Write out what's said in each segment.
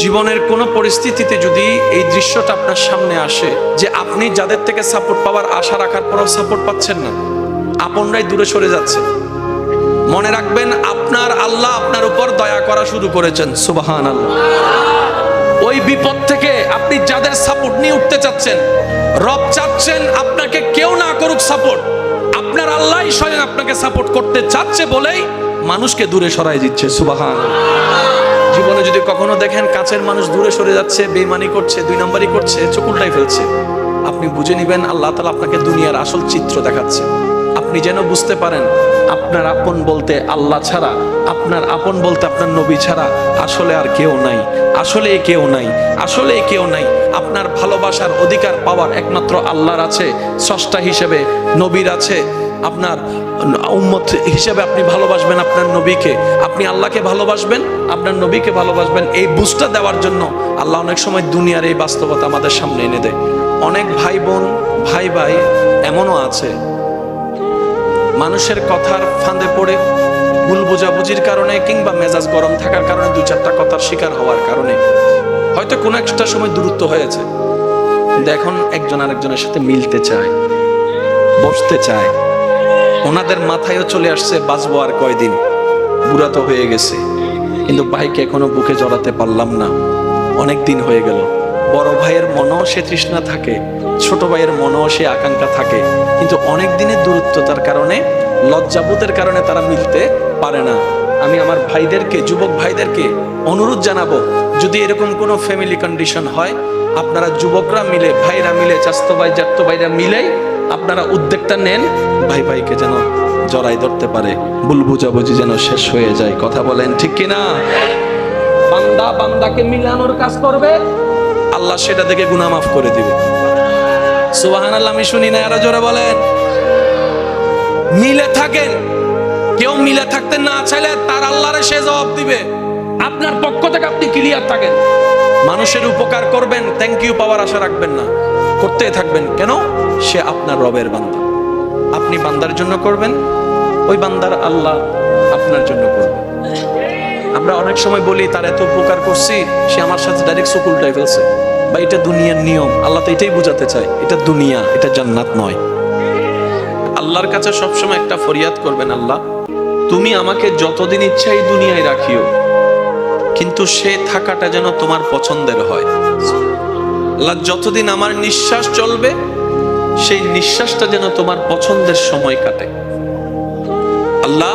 জীবনের কোনো পরিস্থিতিতে যদি এই দৃশ্যটা আপনার সামনে আসে যে আপনি যাদের থেকে সাপোর্ট পাওয়ার আশা রাখার পরও সাপোর্ট পাচ্ছেন না, আপনরাই দূরে সরে যাচ্ছে, মনে রাখবেন আপনার আল্লাহ আপনার উপর দয়া করা শুরু করেছেন। সুবহানাল্লাহ। ওই বিপদ থেকে আপনি যাদের সাপোর্ট নিয়ে উঠতে চাচ্ছেন, রব চাচ্ছেন আপনাকে কেউ না করুক সাপোর্ট, আপনার আল্লাহই স্বয়ং আপনাকে সাপোর্ট করতে চাচ্ছে বলেই মানুষকে দূরে সরাই দিচ্ছে। সুবহানাল্লাহ। জীবনে যদি কখনো দেখেন কাছের মানুষ দূরে সরে যাচ্ছে, বেঈমানি করছে, দুই নম্বরই করছে, চোখ উল্টাই ফেলছে, আপনি বুঝে নেবেন আল্লাহ তাআলা আপনাকে দুনিয়ার আসল চিত্র দেখাচ্ছে। আপনি যেন বুঝতে পারেন আপনার আপন বলতে আল্লাহ ছাড়া, আপনার আপন বলতে আপনার নবী ছাড়া আসলে আর কেউ নাই, আসলে কেউ নাই, আসলে কেউ নাই। আপনার ভালোবাসার অধিকার পাওয়ার একমাত্র আল্লাহর আছে, স্রষ্টা হিসেবে নবীর আছে। আপনার উম্মত হিসেবে আপনি ভালোবাসবেন আপনার নবীকে, আপনি আল্লাহকে ভালোবাসবেন, আপনার নবীকে ভালোবাসবেন। এই বুঝটা দেওয়ার জন্য আল্লাহ অনেক সময় দুনিয়ার এই বাস্তবতা আমাদের সামনে এনে দেয়। অনেক ভাই বোন, ভাই ভাই এমনও আছে মানুষের কথার ফাঁদে পড়ে, ভুল বোঝাবুঝির কারণে কিংবা মেজাজ গরম থাকার কারণে, দুই চারটা কথার শিকার হওয়ার কারণে হয়তো কোনো একটা সময় দূরত্ব হয়েছে, কিন্তু এখন একজন আরেকজনের সাথে মিলতে চায়, বসতে চায়। ওনাদের মাথায়ও চলে আসছে বাঁচবো আর কয়দিন, বুড়া তো হয়ে গেছে, কিন্তু ভাইকে এখনো বুকে জড়াতে পারলাম না, অনেক দিন হয়ে গেল। বড় ভাইয়ের মনেও সে তৃষ্ণা থাকে, ছোট ভাইয়ের মনেও সে আকাঙ্ক্ষা থাকে, কিন্তু অনেক দিনের দূরত্বতার কারণে, লজ্জাবোধের কারণে তারা মিলতে পারে না। আমি আমার ভাইদেরকে, যুবক ভাইদেরকে অনুরোধ জানাবো, যদি এরকম কোনো ফ্যামিলি কন্ডিশন হয়, আপনারা যুবকরা মিলে, ভাইরা মিলে, চাস্তো ভাই জাত্তো ভাইরা মিলেই আপনারা উদ্যোগটা নেন, ভাই ভাইকে যেন জড়াই ধরতে পারে, ভুল বুঝাবুঝি যেন শেষ হয়ে যায়। কথা বলেন ঠিক কিনা? বান্দা বান্দাকে মিলানোর কাজ করবে, আল্লাহ সেটা দেখে গুনাহ মাফ করে দিবে। সুবহানাল্লাহ। আমি শুনি না, আরো জোরে বলেন। মিলে থাকেন, কেউ মিলে থাকতে না চাইলে তার আল্লাহরে সে জবাব দিবে। আপনার পক্ষ থেকে আপনি ক্লিয়ার থাকেন, মানুষের উপকার করবেন, থ্যাংক ইউ পাওয়ার আশা রাখবেন না, করতে থাকবেন। কেন? সে আপনার রবের বান্দা, আপনি বান্দার জন্য করবেন, ওই বান্দার আল্লাহ আপনার জন্য করবেন। আমরা অনেক সময় বলি তার এত উপকার করছি, সে আমার সাথে ডাইরেক্ট চোখ উল্টাই ফেলছে, বা এটা দুনিয়ার নিয়ম। আল্লাহ তো এটাই বোঝাতে চায়, এটা দুনিয়া, এটা জান্নাত নয়। আল্লাহর কাছে সবসময় একটা ফরিয়াদ করবেন, আল্লাহ তুমি আমাকে যতদিন ইচ্ছা এই দুনিয়ায় রাখিও, কিন্তু সে থাকাটা যেন তোমার পছন্দের হয়। আল্লাহ যতদিন আমার নিঃশ্বাস চলবে, সেই নিঃশ্বাসটা যেন তোমার পছন্দের সময় কাটে। আল্লাহ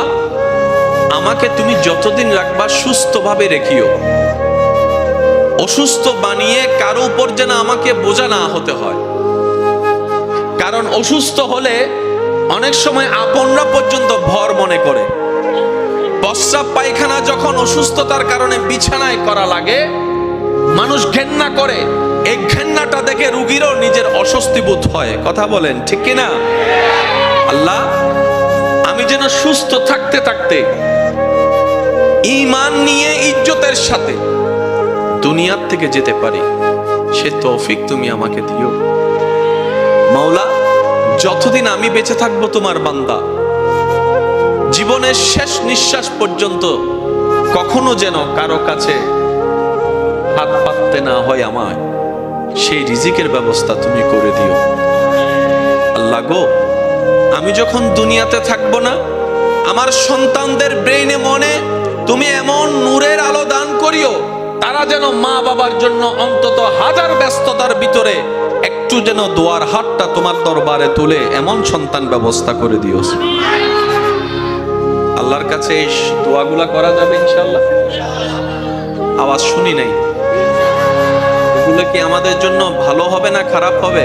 আমাকে তুমি যতদিন রাখবা সুস্থভাবে রেখিও, অসুস্থ বানিয়ে কারো উপর যেন আমাকে বোঝা না হতে হয়। কারণ অসুস্থ হলে অনেক সময় আপনরা পর্যন্ত ভর মনে করে। প্রস্রাব পায়খানা যখন অসুস্থতার কারণে বিছানায় করা লাগে, মানুষ ঘেন্না করে, এই ঘেন্নাটা দেখে রোগীরও নিজের অস্বস্তি বোধ হয়। কথা বলেন ঠিক কিনা? আল্লাহ আমি যেন সুস্থ থাকতে থাকতে ঈমান নিয়ে ইজ্জতের সাথে দুনিয়ার থেকে যেতে পারি, সে তৌফিক তুমি আমাকে দিও। মাওলা যতদিন আমি বেঁচে থাকবো তোমার বান্দা, জীবনের শেষ নিঃশ্বাস পর্যন্ত কখনো যেন কারো কাছে হাত পাততে না হয় আমায়, সেই রিজিকের ব্যবস্থা তুমি করে দিও। আল্লাহ গো, আমি যখন দুনিয়াতে থাকবো না, আমার সন্তানদের ব্রেইনে মনে তুমি এমন নূরের আলো দান করিও, তারা যেন মা বাবার জন্য অন্তত হাজার ব্যস্ততার ভিতরে একটু যেন দোয়ার হাতটা তোমার দরবারে তুলে এমন সন্তান ব্যবস্থা করে দিও। আল্লাহর কাছে এই দোয়াগুলা করা যাবে ইনশাআল্লাহ? আওয়াজ শুনি নাই। এগুলো কি আমাদের জন্য ভালো হবে না খারাপ হবে?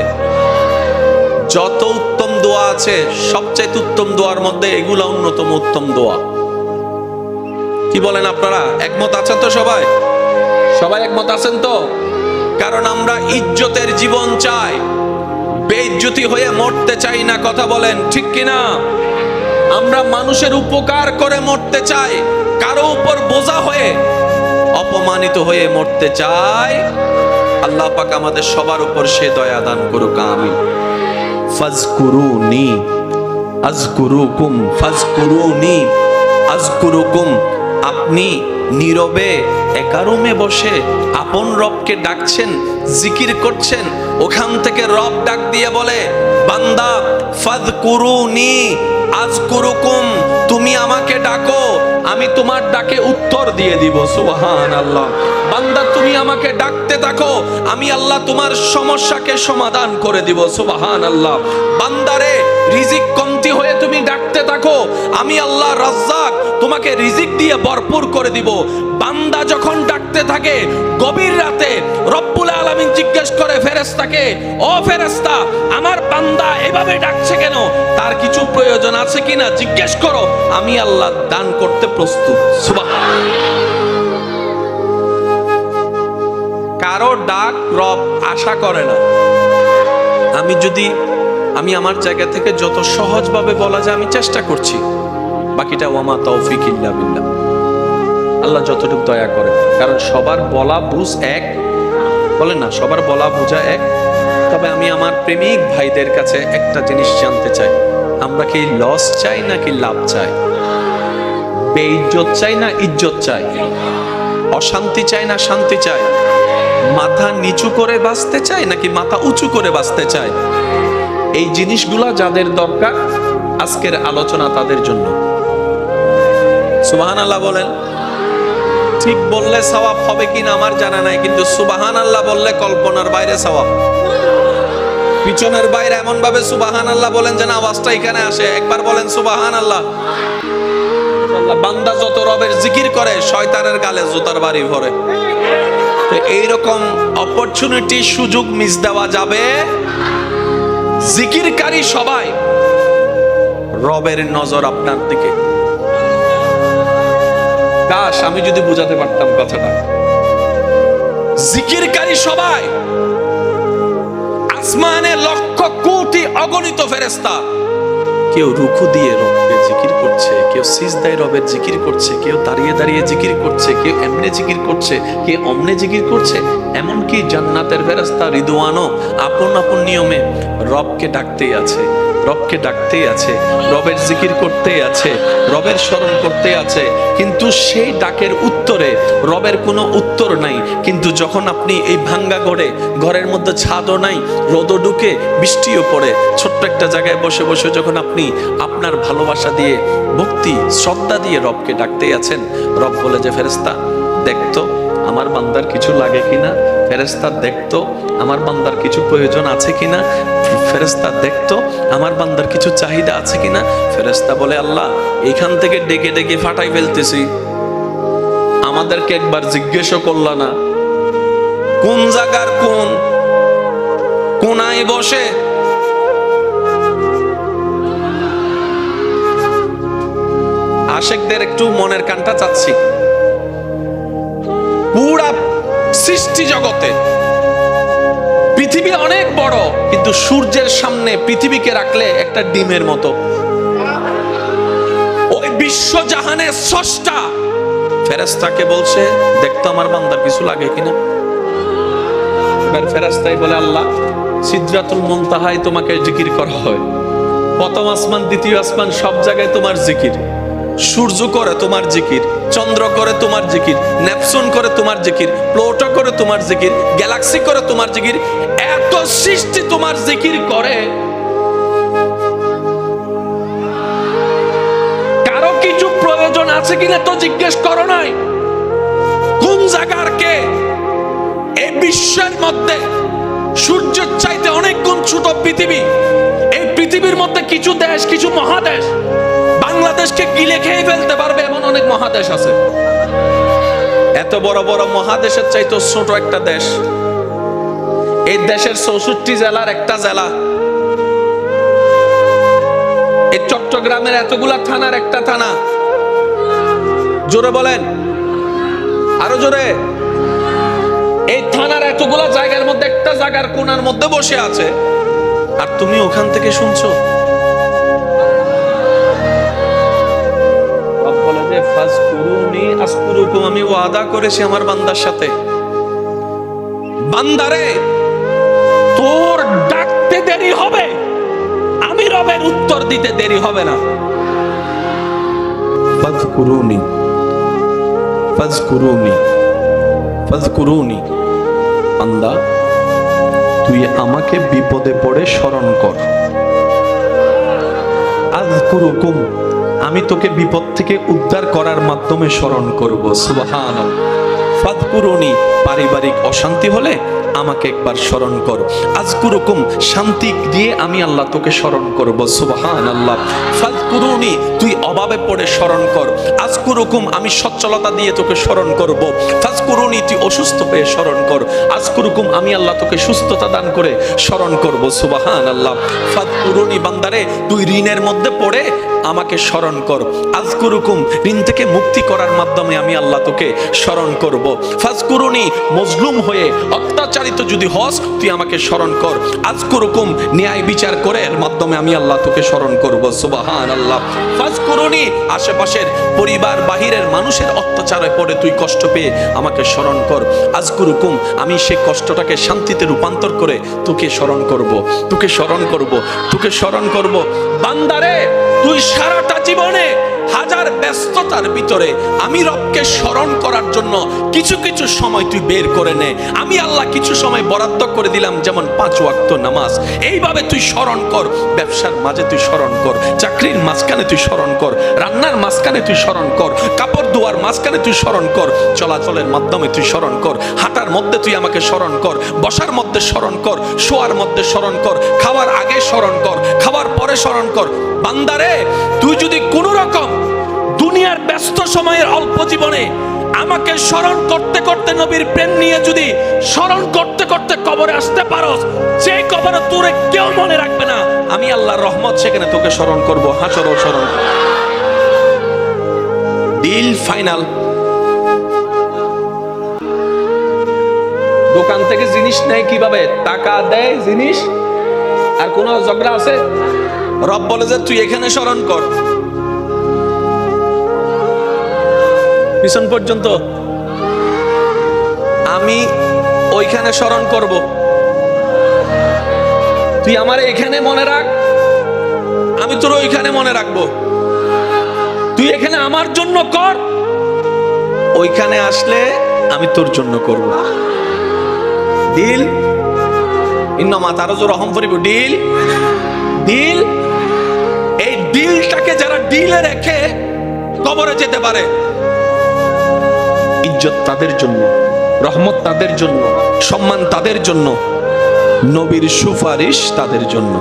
যত উত্তম দোয়া আছে, সবচেয়ে উত্তম দোয়ার মধ্যে এগুলা অন্যতম উত্তম দোয়া। কি বলেন আপনারা? একমত আছেন তো? সবাই সবাই একমত আছেন তো? কারণ আমরা ইজ্জতের জীবন চাই, বেইজ্জতি হয়ে মরতে চাই না। কথা বলেন ঠিক কিনা? আমরা মানুষের উপকার করে মরতে চাই, কারো উপর বোঝা হয়ে, অপমানিত হয়ে মরতে চাই। আল্লাহ পাক আমাদের সবার উপর সে দয়া দান করুক, আমিন। ফাজকুরুনি আযকুরুকুম, ফাজকুরুনি আযকুরুকুম। আপনি নীরবে একা রুমে বসে আপন রবকে ডাকছেন, জিকির করছেন, ওখান থেকে রব ডাক দিয়ে বলে, বান্দা ফাযকুরুনি আযকুরুকুম, তুমি আমাকে ডাকো, আমি তোমার ডাকে উত্তর দিয়ে দিব। সুবহানাল্লাহ। বান্দা তুমি আমাকে ডাকতে থাকো, আমি আল্লাহ তোমার সমস্যাকে সমাধান করে দিব। সুবহানাল্লাহ। বান্দারে রিজিক কমতি হয়ে তুমি ডাকতে থাকো, আমি আল্লাহ রাজ্জাক তোমাকে রিজিক দিয়ে ভরপুর করে দিব। বান্দা যখন ডাকতে থাকে গভীর রাতে, রব্বুল আলামিন জিজ্ঞেস করে ফেরেশতাকে, ও ফেরেশতা, আমার বান্দা এভাবে ডাকছে কেন? তার কিছু প্রয়োজন আছে কিনা জিজ্ঞেস করো, আমি আল্লাহ দান করতে প্রস্তুত। সুবহানাল্লাহ। কারো ডাক রব আশা করে না। আমি আমার জায়গা থেকে যত সহজভাবে বলা যায় আমি চেষ্টা করছি, বাকিটা ওয়ামা তৌফিক ইল্লা বিল্লাহ, আল্লাহ যতটুকু দয়া করে। কারণ সবার বলা বুঝ এক, বলেন না, সবার বলা বোঝা এক। তবে আমি আমার প্রেমিক ভাইদের কাছে একটা জিনিস জানতে চাই, আমরা কি লস চাই নাকি লাভ চাই? বেইজ্জত চাই না ইজ্জত চাই? অশান্তি চাই না শান্তি চাই? মাথা নিচু করে বাঁচতে চাই নাকি মাথা উঁচু করে বাঁচতে চাই? এই জিনিসগুলা যাদের দরকার, আজকের আলোচনা তাদের জন্য। সুবহানাল্লাহ বলেন। ঠিক বললে সওয়াব হবে কিনা আমার জানা নাই, কিন্তু সুবহানাল্লাহ বললে কল্পনার বাইরে সওয়াব। পিছনের বাইরে এমন ভাবে সুবহানাল্লাহ বলেন যেন আওয়াজটা এখানে আসে। একবার বলেন সুবহানাল্লাহ। বান্দা যত রবের জিকির করে শয়তানের গালে জুতার বাড়ি ভরে। তো এইরকম অপরচুনিটি, সুযোগ মিস দেওয়া যাবে? জিকিরকারী সবাই, রবের নজর আপনার দিকে। কাশ আমি যদি বুঝাতে পারতাম কথাটা। জিকিরকারী সবাই, আসমানে লক্ষ কোটি অগণিত ফেরেশতা, কেউ রুকু দিয়ে রবকে জিকির করছে, কেউ সিজদায় রবের জিকির করছে, কেউ দাঁড়িয়ে দাঁড়িয়ে জিকির করছে, কেউ এমনে জিকির করছে, কেউ অমনে জিকির করছে। এমনকি জান্নাতের ফেরেশতা রিদওয়ানও আপন আপন নিয়মে রবকে ডাকতেই আছে, রবকে ডাকতেই আছে, রবের জিকির করতেই আছে, রবের স্মরণ করতে আছে। কিন্তু সেই ডাকের উত্তরে রবের কোনো উত্তর নাই। কিন্তু যখন আপনি এই ভাঙ্গা ঘরের মধ্যে ছাদও নাই, রোদও ঢুকে, বৃষ্টিও পড়ে, ছোট্ট একটা জায়গায় বসে বসে যখন আপনি আপনার ভালোবাসা দিয়ে, ভক্তি শ্রদ্ধা দিয়ে রবকে ডাকতেই আছেন, রব বলে যে ফেরেশতা দেখতো আমার বান্দার কিছু লাগে কিনা, ফেরেশতা দেখতো আমার বান্দার কিছু প্রয়োজন আছে কিনা, ফেরেশতা দেখতো আমার বান্দার কিছু চাহিদা আছে কিনা। ফেরেশতা বলে, আল্লাহ এইখান থেকে ডেকে ডেকে ফাটাই ফেলতেছি, আমাদেরকে একবার জিজ্ঞেসও করলা না কোন জায়গার কোন কোনায় বসে। আশেকদের একটু মনের কানটা চাচ্ছি। পুরা সৃষ্টি জগতে পৃথিবী অনেক বড়, কিন্তু সূর্যের সামনে পৃথিবীকে রাখলে একটা ডিমের মতো। ওই বিশ্ব জাহানের স্রষ্টা ফেরেশতাকে বলছে, দেখতো আমার বান্দার কিছু লাগে কিনা। এবার ফেরেশতাই বলে, আল্লাহ সিদরাতুল মুনতাহায় তোমাকে জিকির করা হয়, প্রথম আসমান দ্বিতীয় আসমান সব জায়গায় তোমার জিকির, সূর্য করে তোমার জিকির, চন্দ্র করে তোমার জিকির, নেপচুন করে তোমার জিকির, প্লুটো করে তোমার জিকির, গ্যালাক্সি করে তোমার জিকির, এত সৃষ্টি তোমার জিকির করে, কারো কিছু প্রয়োজন আছে কিনা তো জিজ্ঞেস করো নাই। কোন জায়গার কে? এই বিশ্বের মধ্যে সূর্যের চাইতে অনেক গুণ ছোট পৃথিবী। এই পৃথিবীর মধ্যে কিছু দেশ, কিছু মহাদেশ বাংলাদেশকে গিলে খেয়ে ফেলতে পারবে এমন অনেক মহাদেশ আছে। এত বড় বড় মহাদেশের চাইতে ছোট একটা দেশ, এই দেশের 64 জেলার একটা জেলা, এই চট্টগ্রামের এতগুলা থানার একটা থানা। জোরে বলেন, আরো জোরে। এই থানার এতগুলা জায়গার মধ্যে একটা জায়গার কোণার মধ্যে বসে আছে, আর তুমি ওখান থেকে শুনছো। আমি ওয়াদা করেছি আমার বান্দার সাথে, বান্দারে তোর ডাকতে দেরি হবে, আমি রবের উত্তর দিতে দেরি হবে না। ফাযকুরুনি ফাজকুরুনি ফাজকুরুনি, বান্দা তুই আমাকে বিপদে পড়ে স্মরণ কর। আযকুরুকুম, আমি তোকে বিপদ থেকে উদ্ধার করার মাধ্যমে স্মরণ করব। সুবহানাল্লাহ। ফাযকুরুনি, পারিবারিক অশান্তি হলে আমাকে একবার স্মরণ কর। আযকুরুকুম, শান্তি দিয়ে আমি আল্লাহ তোকে স্মরণ করব। সুবহানাল্লাহ। ফাযকুরুনি, তুই অভাবে পড়ে স্মরণ কর। আযকুরুকুম, আমি সচ্ছলতা দিয়ে তোকে স্মরণ করব। ফাযকুরুনি, তুই অসুস্থ হয়ে স্মরণ কর। আযকুরুকুম, আমি আল্লাহ তোকে সুস্থতা দান করে স্মরণ করব। সুবহানাল্লাহ। ফাযকুরুনি, বান্দারে তুই ঋণের মধ্যে পড়ে আমাকে স্মরণ কর। আযকুরুকুম, ঋণ থেকে মুক্তি করার মাধ্যমে আমি আল্লাহ তোকে স্মরণ করব। ফাযকুরুনি, মজলুম হয়ে অত্যাচারিত যদি হস তুই আমাকে স্মরণ কর। আযকুরুকুম, ন্যায় বিচার করে এর মাধ্যমে আমি আল্লাহ তোকে স্মরণ করব। সুবহানাল্লাহ। ফাযকুরুনি, আশেপাশের পরিবার বাহিরের মানুষের অত্যাচারে পড়ে তুই কষ্ট পেয়ে আমাকে স্মরণ কর। আযকুরুকুম, আমি সেই কষ্টটাকে শান্তিতে রূপান্তর করে তোকে স্মরণ করব, তোকে স্মরণ করব, তোকে স্মরণ করব। বান্দারে তুই সারাটা জীবনে হাজার ব্যস্ততার ভিতরে আমি রবকে স্মরণ করার জন্য কিছু কিছু সময় তুই বের করে নে। আমি আল্লাহ কিছু সময় বরাদ্দ করে দিলাম, যেমন 5 ওয়াক্ত নামাজ। এইভাবে তুই স্মরণ কর। ব্যবসার মাঝে তুই স্মরণ কর, চাকরির মাঝখানে তুই স্মরণ কর, রান্নার মাঝখানে তুই স্মরণ কর, কাপড় ধোয়ার মাঝখানে তুই স্মরণ কর, চলাচলের মাধ্যমে তুই স্মরণ কর, হাঁটার মধ্যে তুই আমাকে স্মরণ কর, বসার মধ্যে স্মরণ কর, শোয়ার মধ্যে স্মরণ কর, খাওয়ার আগে স্মরণ কর, খাওয়ার পরে স্মরণ কর। বান্দারে তুই যদি কোনো রকম দুনিয়ার ব্যস্ত সময়ের অল্প জীবনে আমাকে স্মরণ করতে করতে নবীর প্রেম নিয়ে যদি স্মরণ করতে করতে কবরে আসতে পারোস, সেই কবরে তোরে কেউ মনে রাখবে না। আমি আল্লাহর রহমত সেখানে তোকে স্মরণ করব। হাসরও স্মরণ করব। Deal final. দোকান থেকে জিনিস নেয় কিভাবে? টাকা দেয় জিনিস, আর কোন ঝগড়া আছে? রব বলে যে তুই এখানে স্মরণ কর, পিছন পর্যন্ত আমি ওইখানে স্মরণ করব। তুই আমার এখানে মনে রাখ, আমি তোর ওইখানে মনে রাখবো। তুই এখানে আমার জন্য কর, ওইখানে আসলে আমি তোর জন্য করব। ডিল। ইন্নামা তারাজু রহম করিব। Deal deal. এই ডিলটাকে যারা ডিলে রেখে কবরে যেতে পারে, ইজ্জত তাদের জন্য, রহমত তাদের জন্য, সম্মান তাদের জন্য, নবীর সুপারিশ তাদের জন্য।